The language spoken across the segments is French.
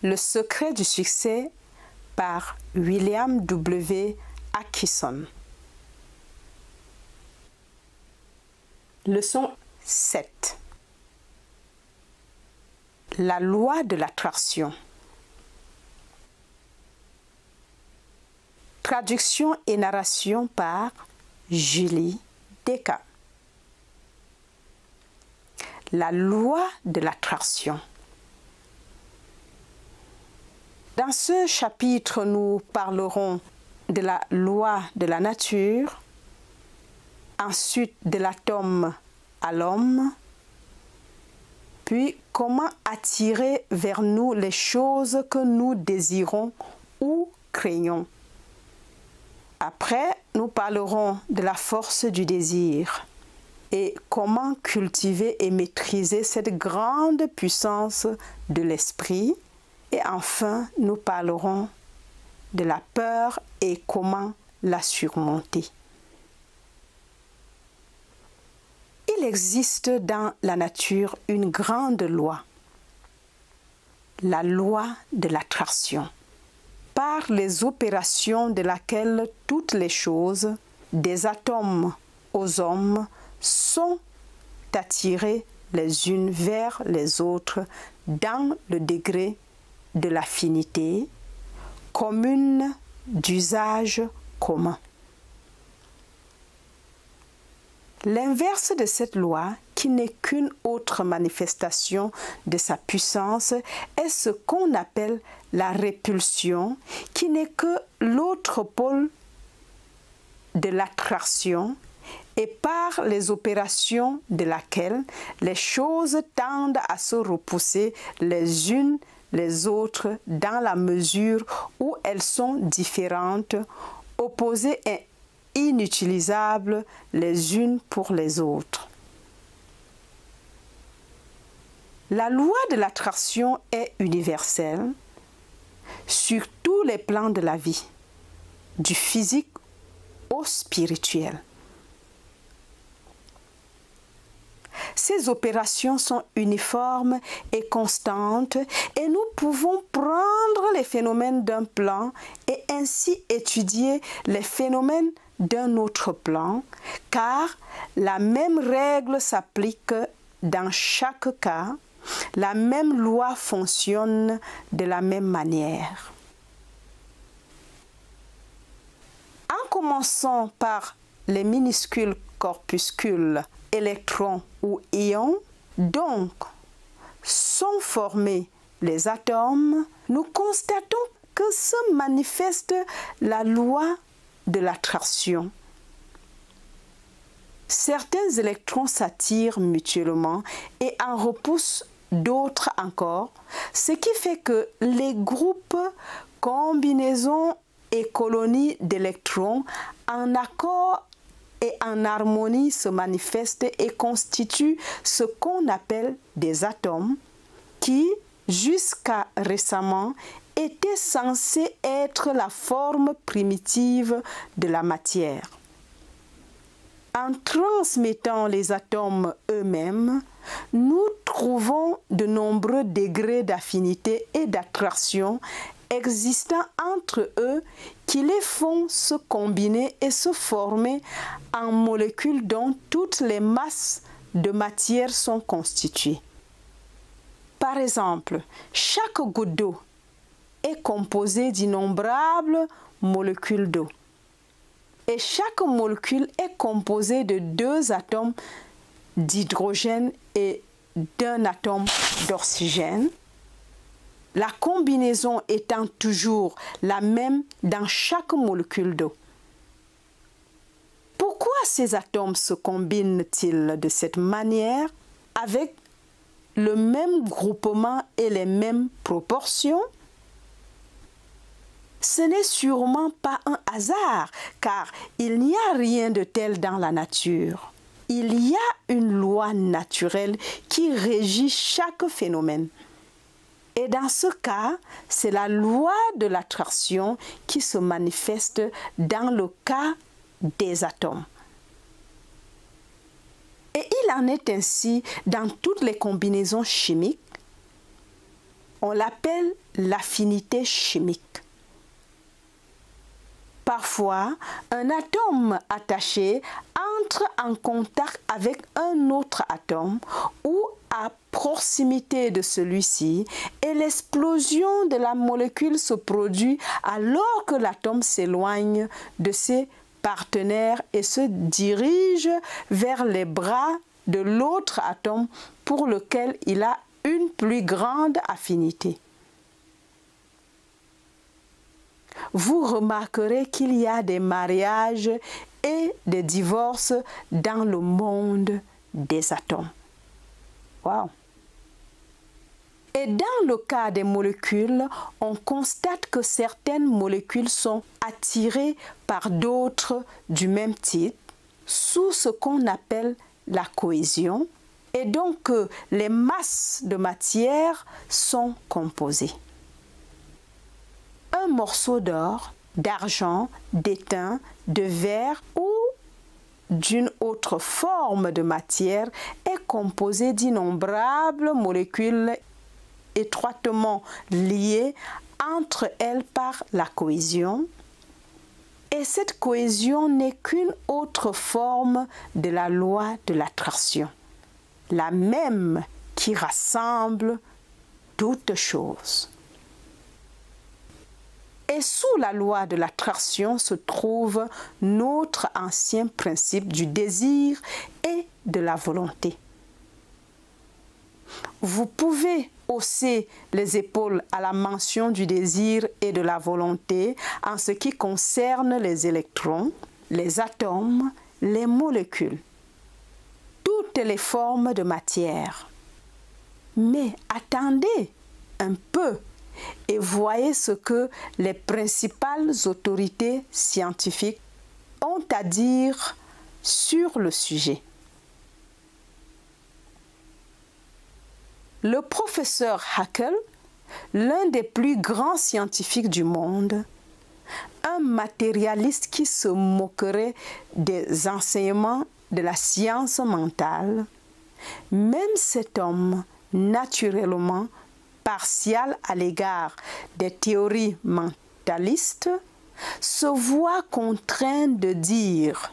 Le secret du succès par William W. Atkinson. Leçon 7. La loi de l'attraction. Traduction et narration par Julie Descamps. La loi de l'attraction. Dans ce chapitre, nous parlerons de la loi de la nature, ensuite de l'atome à l'homme, puis comment attirer vers nous les choses que nous désirons ou craignons. Après, nous parlerons de la force du désir et comment cultiver et maîtriser cette grande puissance de l'esprit. Et enfin, nous parlerons de la peur et comment la surmonter. Il existe dans la nature une grande loi, la loi de l'attraction, par les opérations de laquelle toutes les choses, des atomes aux hommes, sont attirées les unes vers les autres dans le degré de l'affinité commune d'usage commun. L'inverse de cette loi, qui n'est qu'une autre manifestation de sa puissance, est ce qu'on appelle la répulsion, qui n'est que l'autre pôle de l'attraction et par les opérations de laquelle les choses tendent à se repousser les unes les autres dans la mesure où elles sont différentes, opposées et inutilisables les unes pour les autres. La loi de l'attraction est universelle sur tous les plans de la vie, du physique au spirituel. Ces opérations sont uniformes et constantes et nous pouvons prendre les phénomènes d'un plan et ainsi étudier les phénomènes d'un autre plan, car la même règle s'applique dans chaque cas, la même loi fonctionne de la même manière. En commençant par les minuscules corpuscules, électrons ou ions, donc sont formés les atomes, nous constatons que se manifeste la loi de l'attraction. Certains électrons s'attirent mutuellement et en repoussent d'autres encore, ce qui fait que les groupes, combinaisons et colonies d'électrons en accord et en harmonie se manifestent et constituent ce qu'on appelle des atomes qui, jusqu'à récemment, étaient censés être la forme primitive de la matière. En transmettant les atomes eux-mêmes, nous trouvons de nombreux degrés d'affinité et d'attraction existant entre eux qui les font se combiner et se former en molécules dont toutes les masses de matière sont constituées. Par exemple, chaque goutte d'eau est composée d'innombrables molécules d'eau. Et chaque molécule est composée de 2 atomes d'hydrogène et d'un atome d'oxygène, la combinaison étant toujours la même dans chaque molécule d'eau. Pourquoi ces atomes se combinent-ils de cette manière avec le même groupement et les mêmes proportions? Ce n'est sûrement pas un hasard, car il n'y a rien de tel dans la nature. Il y a une loi naturelle qui régit chaque phénomène. Et dans ce cas, c'est la loi de l'attraction qui se manifeste dans le cas des atomes. Et il en est ainsi dans toutes les combinaisons chimiques. On l'appelle l'affinité chimique. Parfois, un atome attaché entre en contact avec un autre atome ou à proximité de celui-ci et l'explosion de la molécule se produit alors que l'atome s'éloigne de ses partenaires et se dirige vers les bras de l'autre atome pour lequel il a une plus grande affinité. Vous remarquerez qu'il y a des mariages et des divorces dans le monde des atomes. Wow. Et dans le cas des molécules, on constate que certaines molécules sont attirées par d'autres du même type sous ce qu'on appelle la cohésion et donc les masses de matière sont composées. Un morceau d'or, d'argent, d'étain, de verre ou d'une autre forme de matière est composé d'innombrables molécules étroitement liées entre elles par la cohésion. Et cette cohésion n'est qu'une autre forme de la loi de l'attraction, la même qui rassemble toutes choses. Et sous la loi de l'attraction se trouve notre ancien principe du désir et de la volonté. Vous pouvez hausser les épaules à la mention du désir et de la volonté en ce qui concerne les électrons, les atomes, les molécules, toutes les formes de matière. Mais attendez un peu et voyez ce que les principales autorités scientifiques ont à dire sur le sujet. Le professeur Haeckel, l'un des plus grands scientifiques du monde, un matérialiste qui se moquerait des enseignements de la science mentale, même cet homme naturellement partial à l'égard des théories mentalistes, se voit contraint de dire: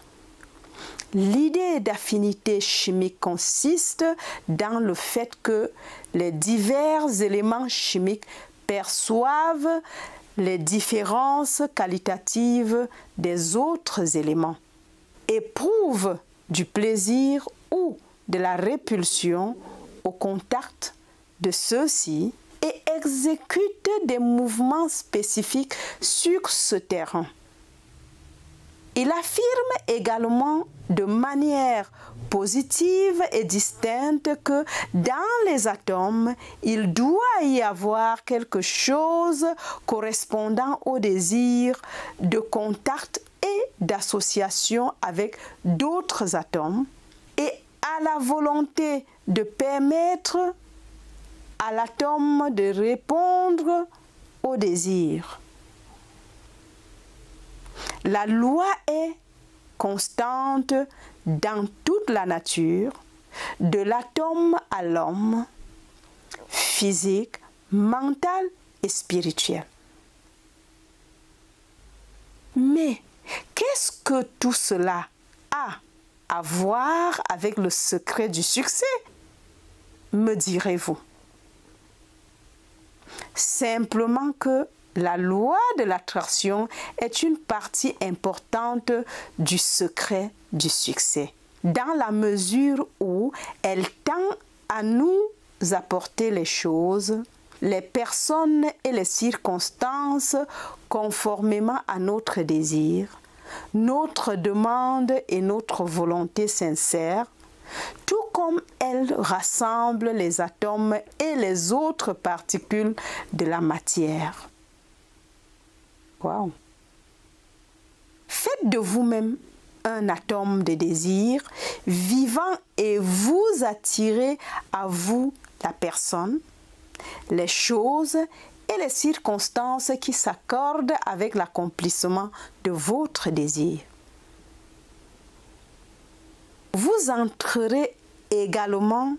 l'idée d'affinité chimique consiste dans le fait que les divers éléments chimiques perçoivent les différences qualitatives des autres éléments, éprouvent du plaisir ou de la répulsion au contact de ceux-ci et exécutent des mouvements spécifiques sur ce terrain. Il affirme également de manière positive et distincte que dans les atomes, il doit y avoir quelque chose correspondant au désir de contact et d'association avec d'autres atomes et à la volonté de permettre à l'atome de répondre au désir. La loi est constante dans toute la nature, de l'atome à l'homme, physique, mental et spirituel. Mais qu'est-ce que tout cela a à voir avec le secret du succès, me direz-vous? Simplement que la loi de l'attraction est une partie importante du secret du succès, dans la mesure où elle tend à nous apporter les choses, les personnes et les circonstances conformément à notre désir, notre demande et notre volonté sincère, tout comme elle rassemble les atomes et les autres particules de la matière. Wow. Faites de vous-même un atome de désir vivant et vous attirez à vous la personne, les choses et les circonstances qui s'accordent avec l'accomplissement de votre désir. Vous entrerez également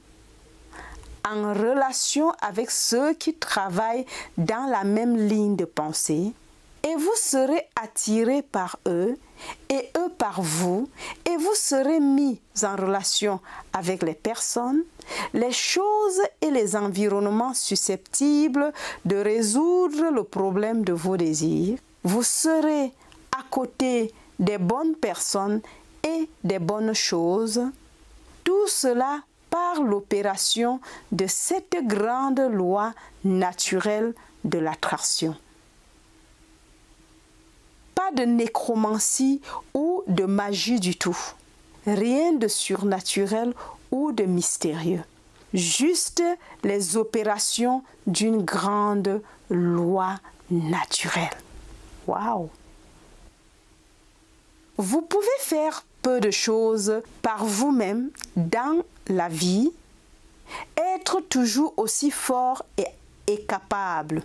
en relation avec ceux qui travaillent dans la même ligne de pensée et vous serez attirés par eux et eux par vous et vous serez mis en relation avec les personnes, les choses et les environnements susceptibles de résoudre le problème de vos désirs. Vous serez à côté des bonnes personnes et des bonnes choses. Tout cela par l'opération de cette grande loi naturelle de l'attraction. Pas de nécromancie ou de magie du tout. Rien de surnaturel ou de mystérieux. Juste les opérations d'une grande loi naturelle. Waouh! Vous pouvez faire peu de choses par vous-même dans la vie, être toujours aussi fort et capable.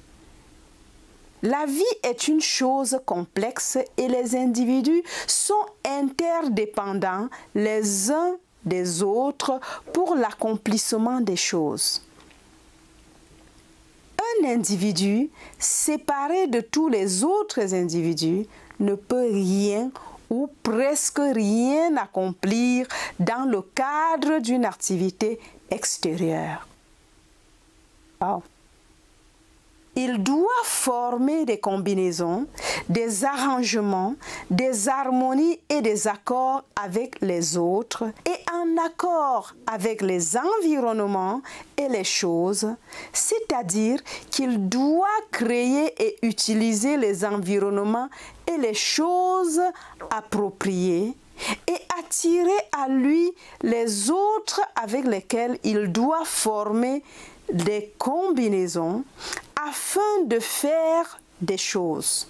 La vie est une chose complexe et les individus sont interdépendants les uns des autres pour l'accomplissement des choses. Un individu séparé de tous les autres individus ne peut rien ou presque rien accomplir dans le cadre d'une activité extérieure. Wow. Il doit former des combinaisons, des arrangements, des harmonies et des accords avec les autres et en accord avec les environnements et les choses, c'est-à-dire qu'il doit créer et utiliser les environnements et les choses appropriées et attirer à lui les autres avec lesquels il doit former des combinaisons afin de faire des choses.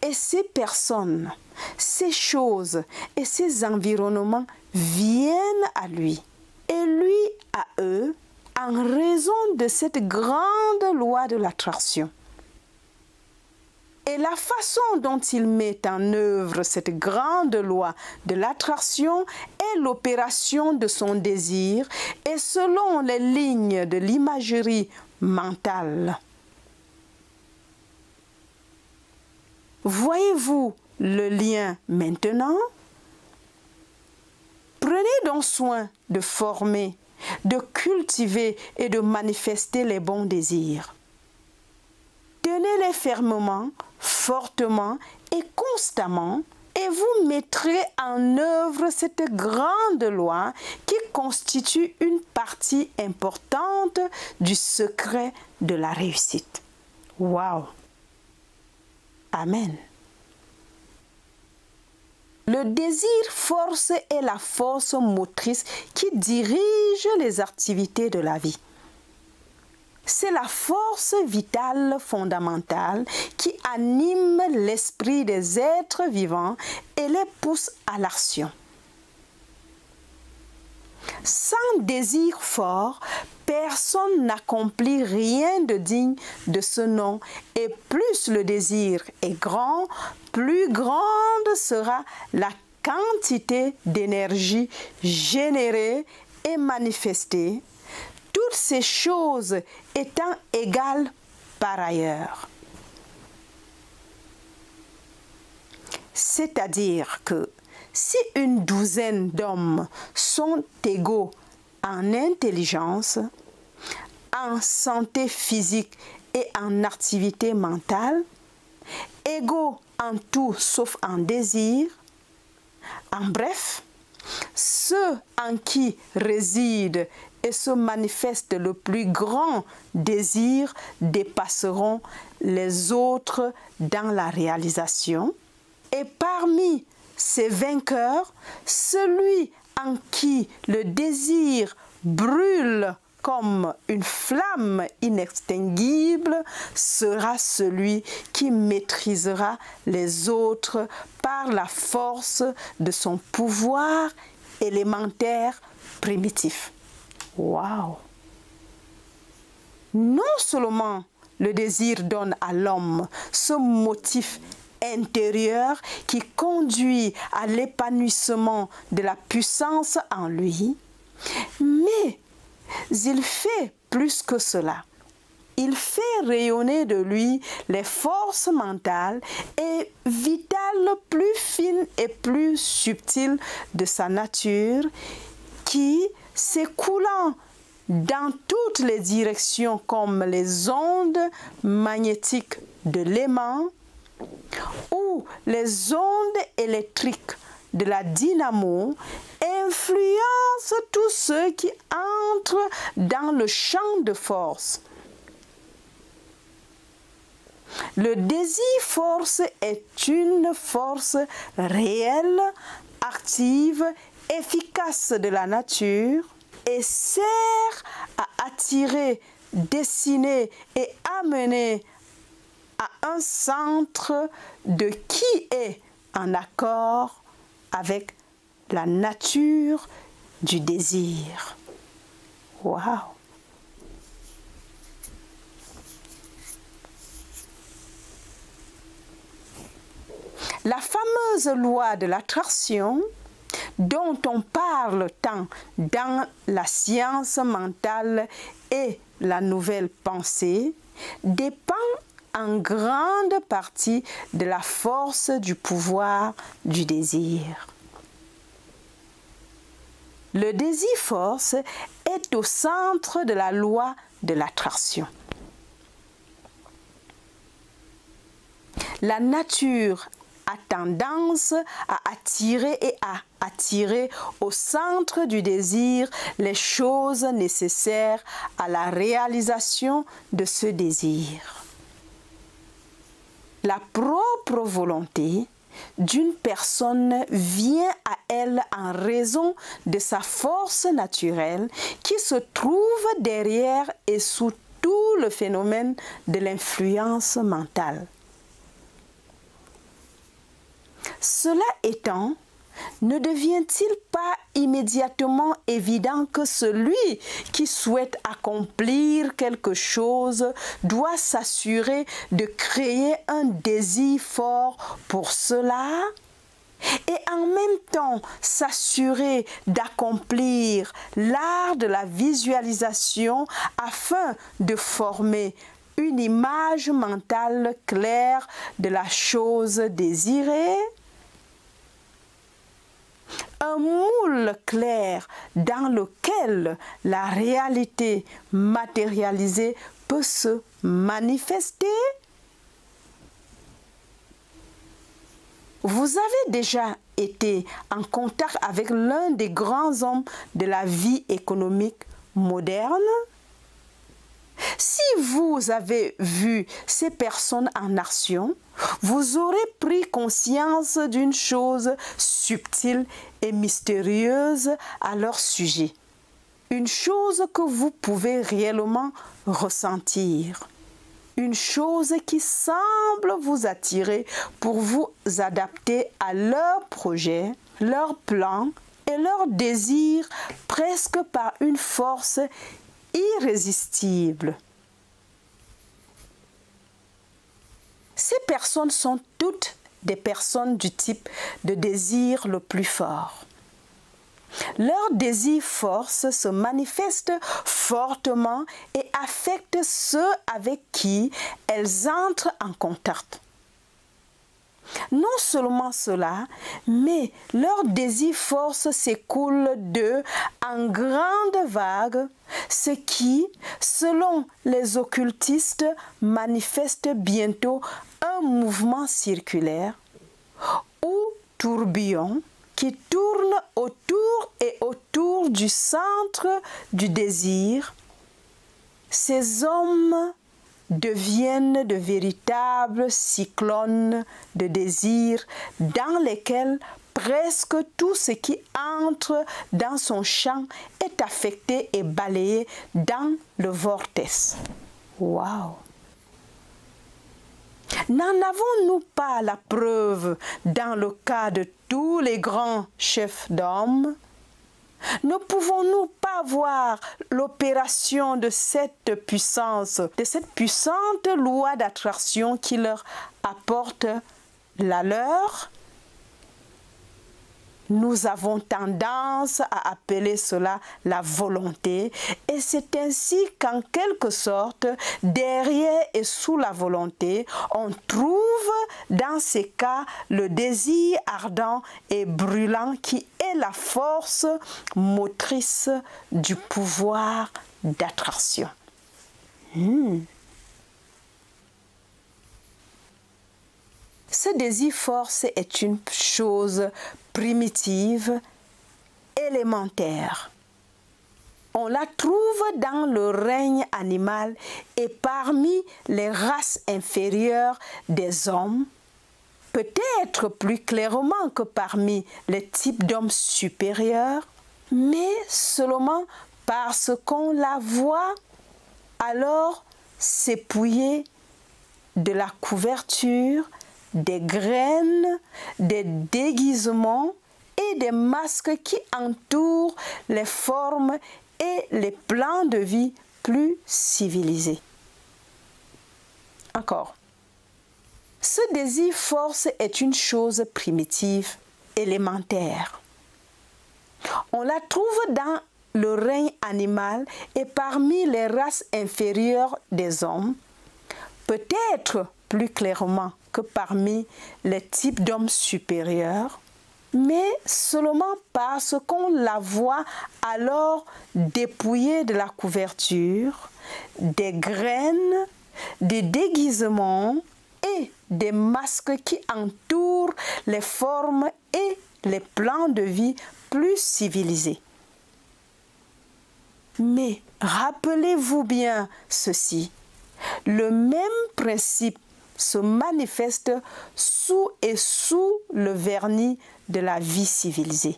Et ces personnes, ces choses et ces environnements viennent à lui et lui à eux en raison de cette grande loi de l'attraction. Et la façon dont il met en œuvre cette grande loi de l'attraction est l'opération de son désir et selon les lignes de l'imagerie mentale. Voyez-vous le lien maintenant? Prenez donc soin de former, de cultiver et de manifester les bons désirs. Tenez-les fermement, fortement et constamment et vous mettrez en œuvre cette grande loi qui constitue une partie importante du secret de la réussite. Waouh! Amen. Le désir force est la force motrice qui dirige les activités de la vie. C'est la force vitale fondamentale qui anime l'esprit des êtres vivants et les pousse à l'action. Sans désir fort, personne n'accomplit rien de digne de ce nom et plus le désir est grand, plus grande sera la quantité d'énergie générée et manifestée, toutes ces choses étant égales par ailleurs. C'est-à-dire que si une douzaine d'hommes sont égaux en intelligence, en santé physique et en activité mentale, égaux en tout sauf en désir, en bref, ceux en qui réside et se manifeste le plus grand désir dépasseront les autres dans la réalisation. Et parmi ces vainqueurs, celui en qui le désir brûle comme une flamme inextinguible sera celui qui maîtrisera les autres par la force de son pouvoir élémentaire primitif. Waouh! Non seulement le désir donne à l'homme ce motif intérieur qui conduit à l'épanouissement de la puissance en lui, Mais il fait plus que cela. Il fait rayonner de lui les forces mentales et vitales plus fines et plus subtiles de sa nature qui, s'écoulant dans toutes les directions comme les ondes magnétiques de l'aimant ou les ondes électriques de la dynamo, influencent tous ceux qui entrent dans le champ de force. Le désir-force est une force réelle, active, efficace de la nature et sert à attirer, dessiner et amener à un centre de qui est en accord avec la nature du désir. Waouh! La fameuse loi de l'attraction dont on parle tant dans la science mentale et la nouvelle pensée dépend en grande partie de la force du pouvoir du désir. Le désir-force est au centre de la loi de l'attraction. La nature a tendance à attirer et à attirer au centre du désir les choses nécessaires à la réalisation de ce désir. La propre volonté d'une personne vient à elle en raison de sa force naturelle qui se trouve derrière et sous tout le phénomène de l'influence mentale. Cela étant, ne devient-il pas immédiatement évident que celui qui souhaite accomplir quelque chose doit s'assurer de créer un désir fort pour cela et en même temps s'assurer d'accomplir l'art de la visualisation afin de former une image mentale claire de la chose désirée? Un moule clair dans lequel la réalité matérialisée peut se manifester? Vous avez déjà été en contact avec l'un des grands hommes de la vie économique moderne? Si vous avez vu ces personnes en action, vous aurez pris conscience d'une chose subtile et mystérieuse à leur sujet. Une chose que vous pouvez réellement ressentir. Une chose qui semble vous attirer pour vous adapter à leurs projets, leurs plans et leurs désirs presque par une force irrésistible. Ces personnes sont toutes des personnes du type de désir le plus fort. Leur désir-force se manifeste fortement et affecte ceux avec qui elles entrent en contact. Non seulement cela, mais leur désir-force s'écoule d'eux en grandes vagues, ce qui, selon les occultistes, manifeste bientôt un mouvement circulaire ou tourbillon qui tourne autour et autour du centre du désir. Ces hommes deviennent de véritables cyclones de désir dans lesquels presque tout ce qui entre dans son champ est affecté et balayé dans le vortex. Waouh! N'en avons-nous pas la preuve dans le cas de tous les grands chefs d'hommes? Ne pouvons-nous pas voir l'opération de cette puissance, de cette puissante loi d'attraction qui leur apporte la leur? Nous avons tendance à appeler cela la volonté et c'est ainsi qu'en quelque sorte, derrière et sous la volonté, on trouve dans ces cas le désir ardent et brûlant qui est la force motrice du pouvoir d'attraction. Ce désir force est une chose primitive, élémentaire. On la trouve dans le règne animal et parmi les races inférieures des hommes, peut-être plus clairement que parmi les types d'hommes supérieurs, mais seulement parce qu'on la voit alors s'épouiller de la couverture, des graines, des déguisements et des masques qui entourent les formes et les plans de vie plus civilisés. Encore. Ce désir force est une chose primitive, élémentaire. On la trouve dans le règne animal et parmi les races inférieures des hommes, peut-être plus clairement que parmi les types d'hommes supérieurs, mais seulement parce qu'on la voit alors dépouillée de la couverture, des graines, des déguisements et des masques qui entourent les formes et les plans de vie plus civilisés. Mais rappelez-vous bien ceci, le même principe se manifeste sous le vernis de la vie civilisée.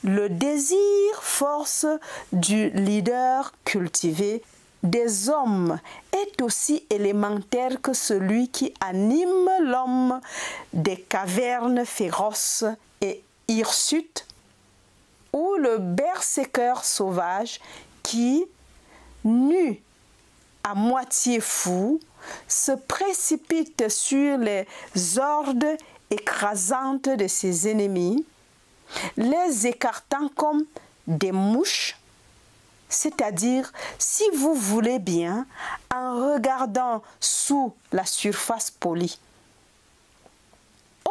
Le désir force du leader cultivé des hommes est aussi élémentaire que celui qui anime l'homme des cavernes féroces et hirsutes ou le berserker sauvage qui, nu, à moitié fou, se précipite sur les hordes écrasantes de ses ennemis, les écartant comme des mouches, c'est-à-dire, si vous voulez bien, en regardant sous la surface polie.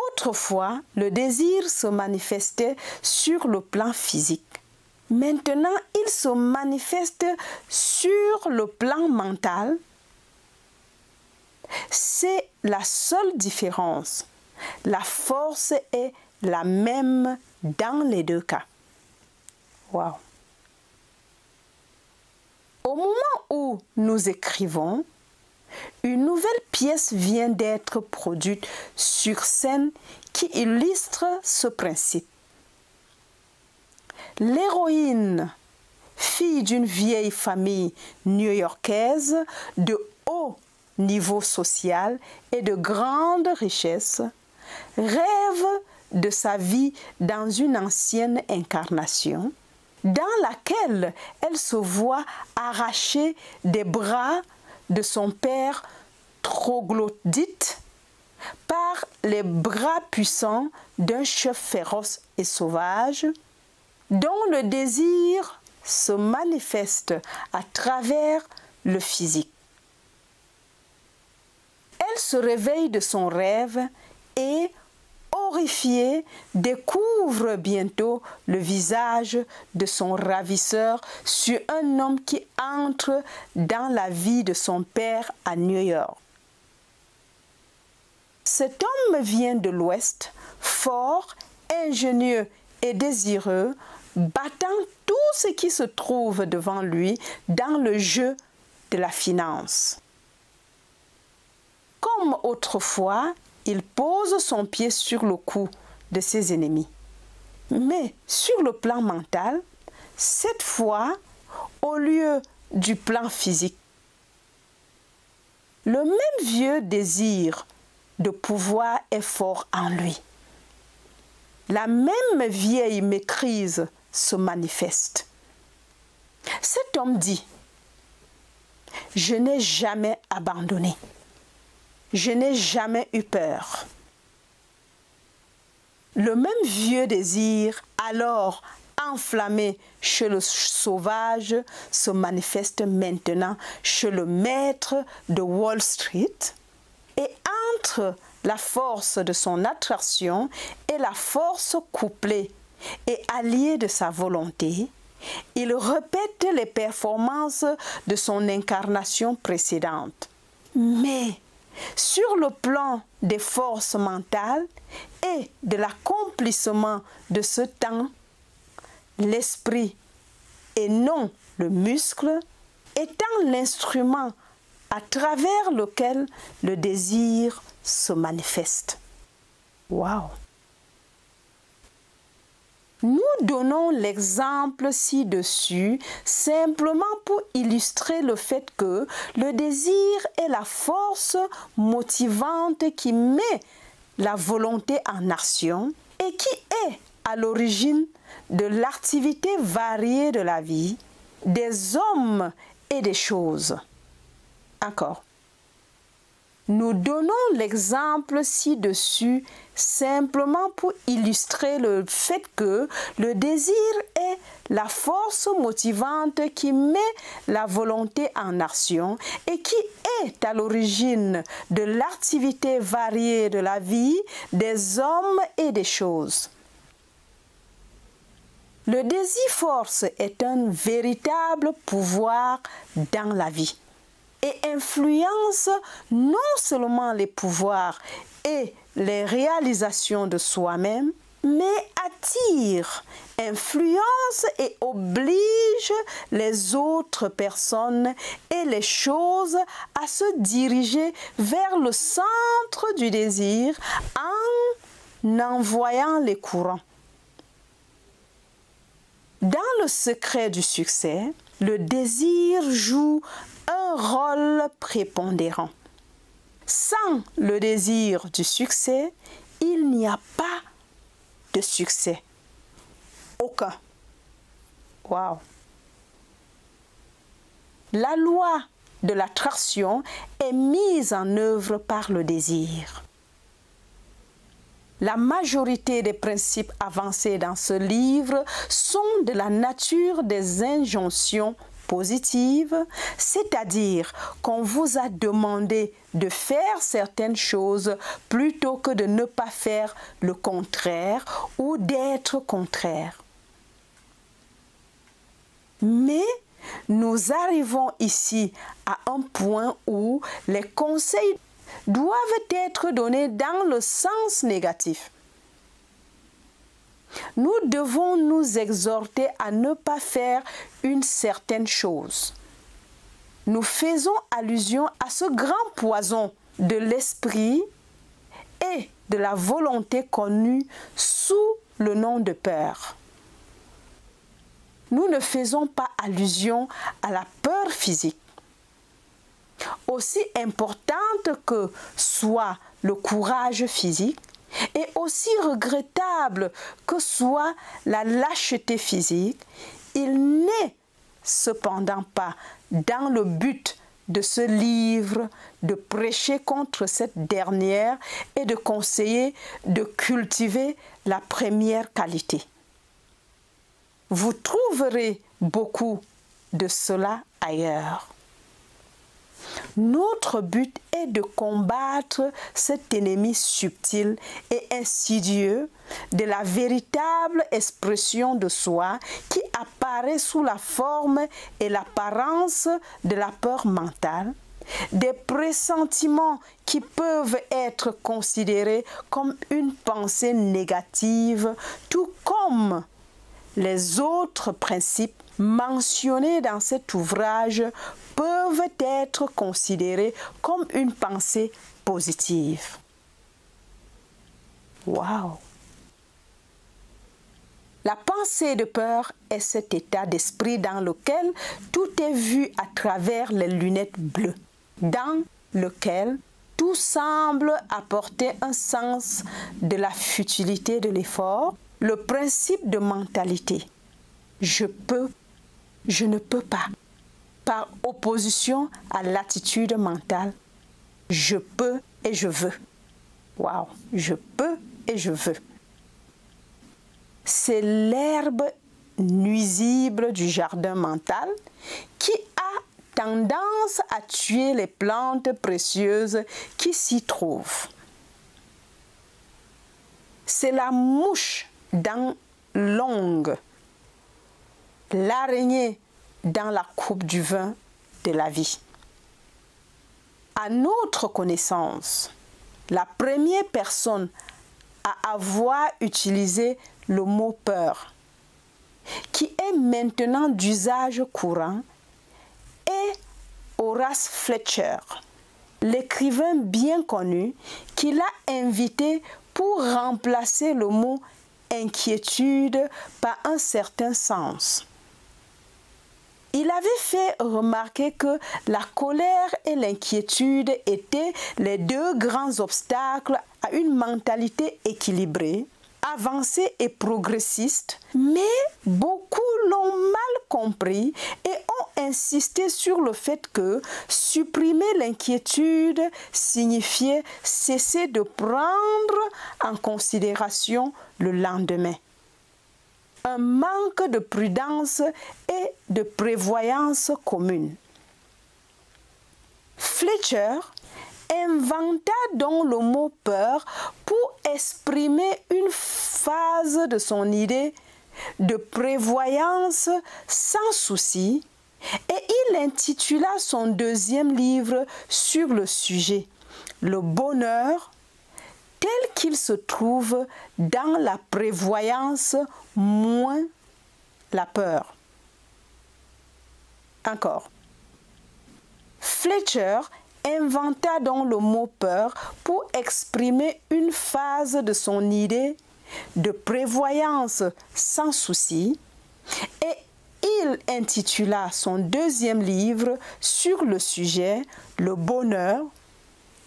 Autrefois, le désir se manifestait sur le plan physique. Maintenant, il se manifeste sur le plan mental. C'est la seule différence. La force est la même dans les deux cas. Wow. Au moment où nous écrivons, une nouvelle pièce vient d'être produite sur scène qui illustre ce principe. L'héroïne, fille d'une vieille famille new-yorkaise de haut niveau social et de grande richesse, rêve de sa vie dans une ancienne incarnation, dans laquelle elle se voit arracher des bras de son père troglodyte par les bras puissants d'un chef féroce et sauvage, dont le désir se manifeste à travers le physique. Elle se réveille de son rêve et, horrifiée, découvre bientôt le visage de son ravisseur sur un homme qui entre dans la vie de son père à New York. Cet homme vient de l'Ouest, fort, ingénieux et désireux, battant tout ce qui se trouve devant lui dans le jeu de la finance. Comme autrefois, il pose son pied sur le cou de ses ennemis. Mais sur le plan mental, cette fois, au lieu du plan physique, le même vieux désir de pouvoir est fort en lui. La même vieille méprise se manifeste. Cet homme dit, « Je n'ai jamais abandonné. Je n'ai jamais eu peur. » Le même vieux désir, alors enflammé chez le sauvage, se manifeste maintenant chez le maître de Wall Street. Et entre la force de son attraction et la force couplée et alliée de sa volonté, il répète les performances de son incarnation précédente. Mais sur le plan des forces mentales et de l'accomplissement de ce temps, l'esprit et non le muscle étant l'instrument à travers lequel le désir se manifeste. Waouh! Nous donnons l'exemple ci-dessus simplement pour illustrer le fait que le désir est la force motivante qui met la volonté en action et qui est à l'origine de l'activité variée de la vie, des hommes et des choses. Encore. Nous donnons l'exemple ci-dessus simplement pour illustrer le fait que le désir est la force motivante qui met la volonté en action et qui est à l'origine de l'activité variée de la vie, des hommes et des choses. Le désir-force est un véritable pouvoir dans la vie et influence non seulement les pouvoirs et les réalisations de soi-même, mais attire, influence et oblige les autres personnes et les choses à se diriger vers le centre du désir en envoyant les courants. Dans le secret du succès, le désir joue un rôle prépondérant. Sans le désir du succès, il n'y a pas de succès. Aucun. Waouh! La loi de l'attraction est mise en œuvre par le désir. La majorité des principes avancés dans ce livre sont de la nature des injonctions positives, c'est-à-dire qu'on vous a demandé de faire certaines choses plutôt que de ne pas faire le contraire ou d'être contraire. Mais nous arrivons ici à un point où les conseils doivent être donnés dans le sens négatif. Nous devons nous exhorter à ne pas faire une certaine chose. Nous faisons allusion à ce grand poison de l'esprit et de la volonté connue sous le nom de peur. Nous ne faisons pas allusion à la peur physique. Aussi importante que soit le courage physique et aussi regrettable que soit la lâcheté physique, il n'est cependant pas dans le but de ce livre de prêcher contre cette dernière et de conseiller de cultiver la première qualité. Vous trouverez beaucoup de cela ailleurs. Notre but est de combattre cet ennemi subtil et insidieux de la véritable expression de soi qui apparaît sous la forme et l'apparence de la peur mentale, des pressentiments qui peuvent être considérés comme une pensée négative, tout comme les autres principes mentionnés dans cet ouvrage peuvent être considérés comme une pensée positive. Waouh! La pensée de peur est cet état d'esprit dans lequel tout est vu à travers les lunettes bleues, dans lequel tout semble apporter un sens de la futilité de l'effort, le principe de mentalité. Je peux, je ne peux pas. Par opposition à l'attitude mentale, je peux et je veux. Waouh, je peux et je veux. c'est l'herbe nuisible du jardin mental qui a tendance à tuer les plantes précieuses qui s'y trouvent. C'est la mouche dans l'ongle, l'araignée dans la coupe du vin de la vie. À notre connaissance, la première personne à avoir utilisé le mot peur, qui est maintenant d'usage courant, est Horace Fletcher, l'écrivain bien connu qui l'a invité pour remplacer le mot inquiétude par un certain sens. Il avait fait remarquer que la colère et l'inquiétude étaient les deux grands obstacles à une mentalité équilibrée, avancée et progressiste, mais beaucoup l'ont mal compris et ont insisté sur le fait que supprimer l'inquiétude signifiait cesser de prendre en considération le lendemain. Un manque de prudence et de prévoyance commune. Fletcher inventa donc le mot peur pour exprimer une phase de son idée de prévoyance sans souci, et il intitula son deuxième livre sur le sujet, Le bonheur tel qu'il se trouve dans la prévoyance moins la peur. Encore. Fletcher inventa donc le mot peur pour exprimer une phase de son idée de prévoyance sans souci, et il intitula son deuxième livre sur le sujet Le bonheur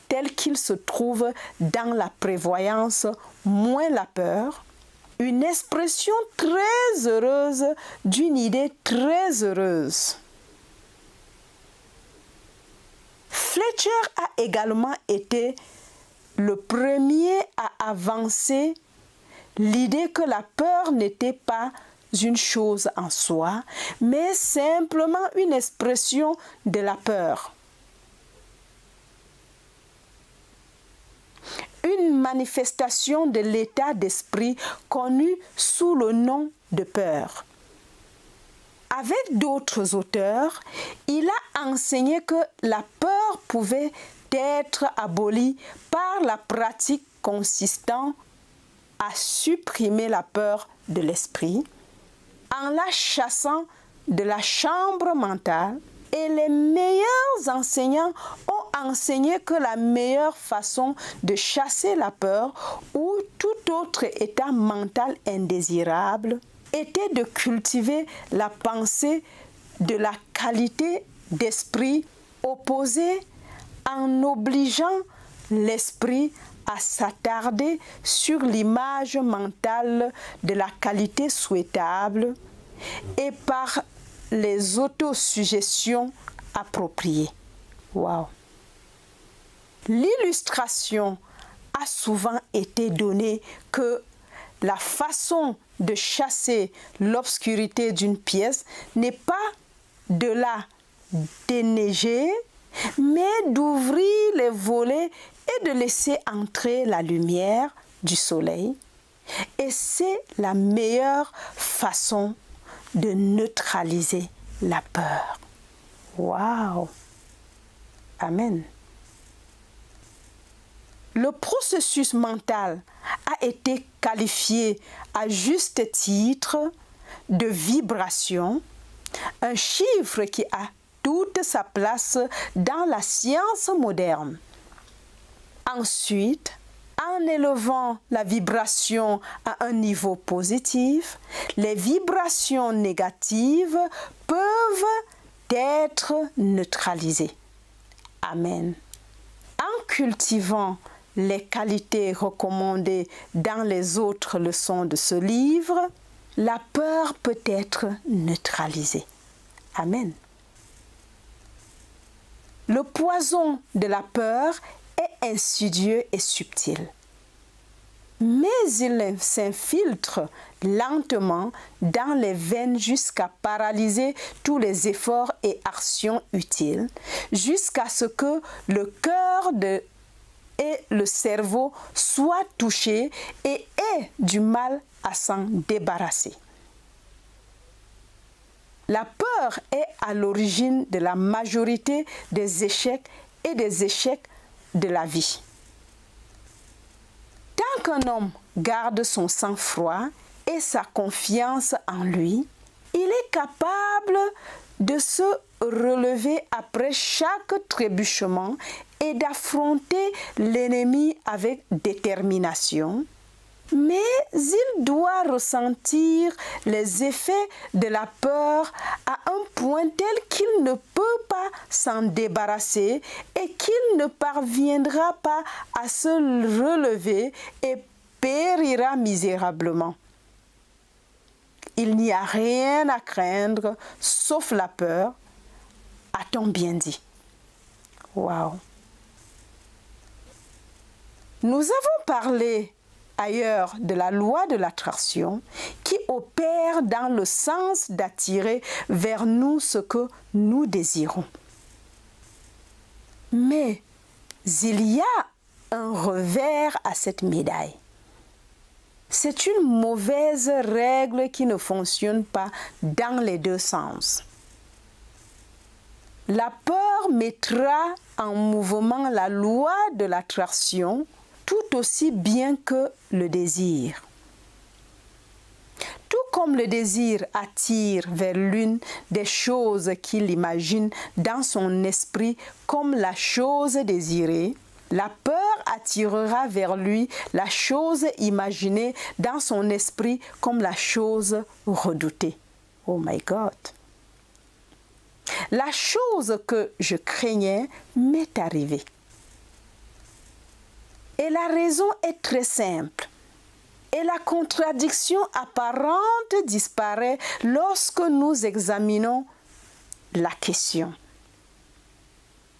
tel qu'il se trouve dans la prévoyance moins la peur, une expression très heureuse d'une idée très heureuse. Fletcher a également été le premier à avancer l'idée que la peur n'était pas une chose en soi, mais simplement une expression de la peur. Une manifestation de l'état d'esprit connu sous le nom de peur. Avec d'autres auteurs, il a enseigné que la peur pouvait être abolie par la pratique consistant à supprimer la peur de l'esprit, en la chassant de la chambre mentale, et les meilleurs enseignants ont enseigné que la meilleure façon de chasser la peur ou tout autre état mental indésirable était de cultiver la pensée de la qualité d'esprit opposée en obligeant l'esprit à s'attarder sur l'image mentale de la qualité souhaitable et par les autosuggestions appropriées. Wow. L'illustration a souvent été donnée que la façon de chasser l'obscurité d'une pièce n'est pas de la déneiger, mais d'ouvrir les volets et de laisser entrer la lumière du soleil. Et c'est la meilleure façon de neutraliser la peur. Waouh! Amen. Le processus mental a été qualifié à juste titre de vibration, un chiffre qui a toute sa place dans la science moderne. Ensuite, en élevant la vibration à un niveau positif, les vibrations négatives peuvent être neutralisées. Amen. En cultivant les qualités recommandées dans les autres leçons de ce livre, la peur peut être neutralisée. Amen. Le poison de la peur est insidieux et subtil. mais il s'infiltre lentement dans les veines jusqu'à paralyser tous les efforts et actions utiles, jusqu'à ce que le cœur et le cerveau soient touchés et aient du mal à s'en débarrasser. La peur est à l'origine de la majorité des échecs et des échecs de la vie. Tant qu'un homme garde son sang-froid et sa confiance en lui, il est capable de se relever après chaque trébuchement et d'affronter l'ennemi avec détermination. Mais il doit ressentir les effets de la peur à un point tel qu'il ne peut pas s'en débarrasser et qu'il ne parviendra pas à se relever et périra misérablement. Il n'y a rien à craindre sauf la peur, a-t-on bien dit. Waouh! Nous avons parlé ailleurs de la loi de l'attraction qui opère dans le sens d'attirer vers nous ce que nous désirons. Mais il y a un revers à cette médaille. C'est une mauvaise règle qui ne fonctionne pas dans les deux sens. La peur mettra en mouvement la loi de l'attraction tout aussi bien que le désir. Tout comme le désir attire vers l'une des choses qu'il imagine dans son esprit comme la chose désirée, la peur attirera vers lui la chose imaginée dans son esprit comme la chose redoutée. Oh my God! La chose que je craignais m'est arrivée. Et la raison est très simple. Et la contradiction apparente disparaît lorsque nous examinons la question.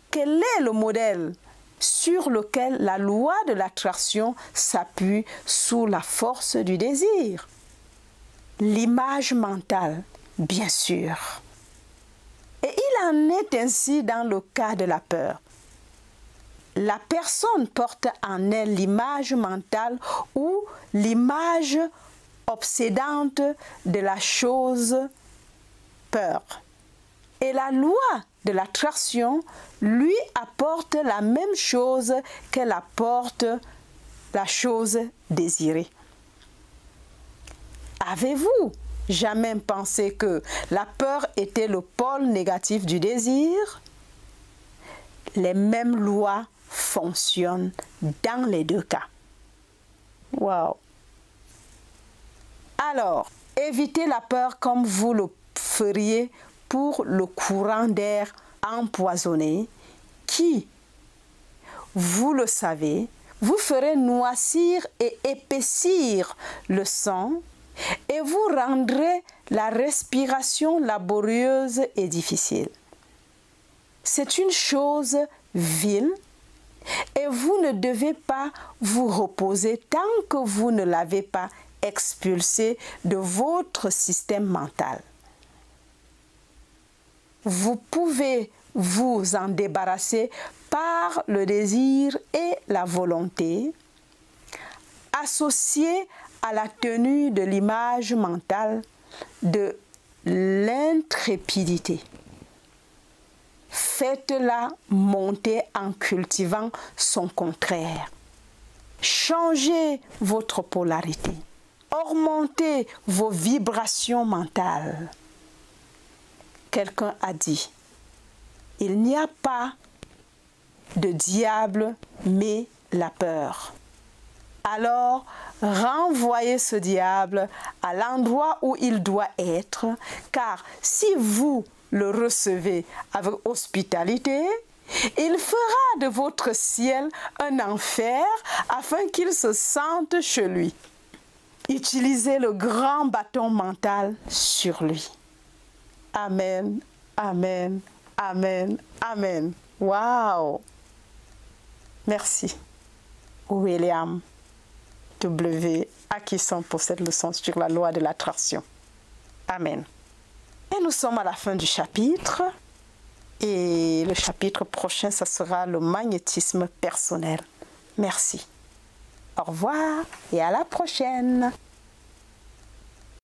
Quel est le modèle sur lequel la loi de l'attraction s'appuie sous la force du désir? L'image mentale, bien sûr. Et il en est ainsi dans le cas de la peur. La personne porte en elle l'image mentale ou l'image obsédante de la chose peur. Et la loi de l'attraction lui apporte la même chose qu'elle apporte la chose désirée. Avez-vous jamais pensé que la peur était le pôle négatif du désir? Les mêmes lois fonctionnent dans les deux cas. Wow! Alors, évitez la peur comme vous le feriez pour le courant d'air empoisonné qui, vous le savez, vous ferait noircir et épaissir le sang et vous rendrez la respiration laborieuse et difficile. C'est une chose vile et vous ne devez pas vous reposer tant que vous ne l'avez pas expulsé de votre système mental. Vous pouvez vous en débarrasser par le désir et la volonté, associés à la tenue de l'image mentale de l'intrépidité. Faites-la monter en cultivant son contraire. Changez votre polarité. Augmentez vos vibrations mentales. Quelqu'un a dit, il n'y a pas de diable, mais la peur. Alors, renvoyez ce diable à l'endroit où il doit être, car si vous le recevez avec hospitalité, il fera de votre ciel un enfer afin qu'il se sente chez lui. Utilisez le grand bâton mental sur lui. Amen, amen, amen, amen. Wow! Merci, William. W. Akisson pour cette leçon sur la loi de l'attraction. Amen. Et nous sommes à la fin du chapitre. Et le chapitre prochain, ça sera le magnétisme personnel. Merci. Au revoir et à la prochaine.